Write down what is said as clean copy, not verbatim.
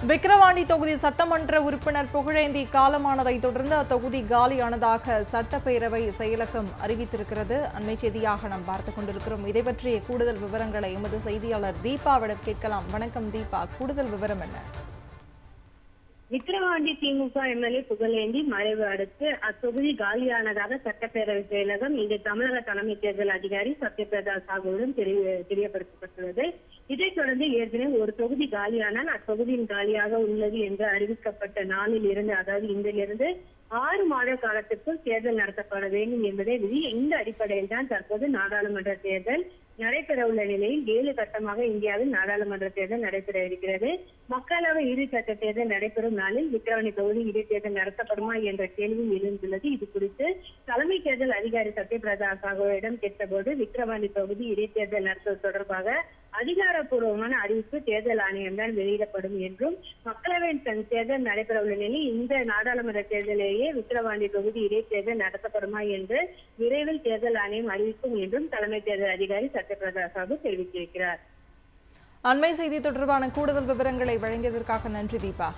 விக்கிரவாண்டி தொகுதி சட்டமன்ற உறுப்பினர் புகழேந்தி காலமானதை தொடர்ந்து அத்தொகுதி காலியானதாக சட்டப்பேரவை செயலகம் அறிவித்திருக்கிறது. அண்மை செய்தியாக நாம் பார்த்துக் கொண்டிருக்கிறோம். இதை பற்றிய கூடுதல் விவரங்களை எமது செய்தியாளர் தீபாவிடம் கேட்கலாம். வணக்கம் தீபா, கூடுதல் விவரம் என்ன? விக்கிரவாண்டி திமுக எம்எல்ஏ புகழேந்தி மறைவு அடுத்து அத்தொகுதி காலியானதாக சட்டப்பேரவை செயலகம் இன்று தமிழக தலைமை தேர்தல் அதிகாரி சத்யபிரதா சாகுவிடம் தெரியப்படுத்தப்பட்டுள்ளது. இதைத் தொடர்ந்து ஏற்கனவே ஒரு தொகுதி காலியானால் அத்தொகுதியின் காலியாக உள்ளது என்று அறிவிக்கப்பட்ட நாளில் இருந்து, அதாவது இன்றிலிருந்து 6 மாத காலத்திற்குள் தேர்தல் நடத்தப்பட வேண்டும் என்பதே விதி. இந்த அடிப்படையில் தான் தற்போது நாடாளுமன்ற தேர்தல் நடைபெறவுள்ள நிலையில் 7 கட்டமாக இந்தியாவில் நாடாளுமன்ற தேர்தல் நடைபெற இருக்கிறது. மக்களவை இறுதிக்கட்ட தேர்தல் நடைபெறும் நாளில் விக்கிரவாண்டி தொகுதி இடைத்தேர்தல் நடத்தப்படுமா என்ற கேள்வி எழுந்துள்ளது. இது குறித்து தலைமை தேர்தல் அதிகாரி சத்யபிரதா சாகுவிடம் கேட்டபோது விக்கிரவாண்டி தொகுதி இடைத்தேர்தல் நடத்துவது தொடர்பாக அதிகாரப்பூர்வமான அறிவிப்பு தேர்தல் ஆணையம் தான் வெளியிடப்படும் என்றும், மக்களவை தேர்தல் நடைபெறவுள்ள நிலையில் இந்த நாடாளுமன்ற தேர்தலேயே விக்கிரவாண்டி தொகுதி இடைத்தேர்தல் நடத்தப்படுமா என்று விரைவில் தேர்தல் ஆணையம் அறிவிக்கும் என்றும் தலைமை தேர்தல் அதிகாரி சத்யபிரதா சாகு தெரிவித்திருக்கிறார். அண்மை செய்தி தொடர்பான கூடுதல் விவரங்களை வழங்கியதற்காக நன்றி தீபா.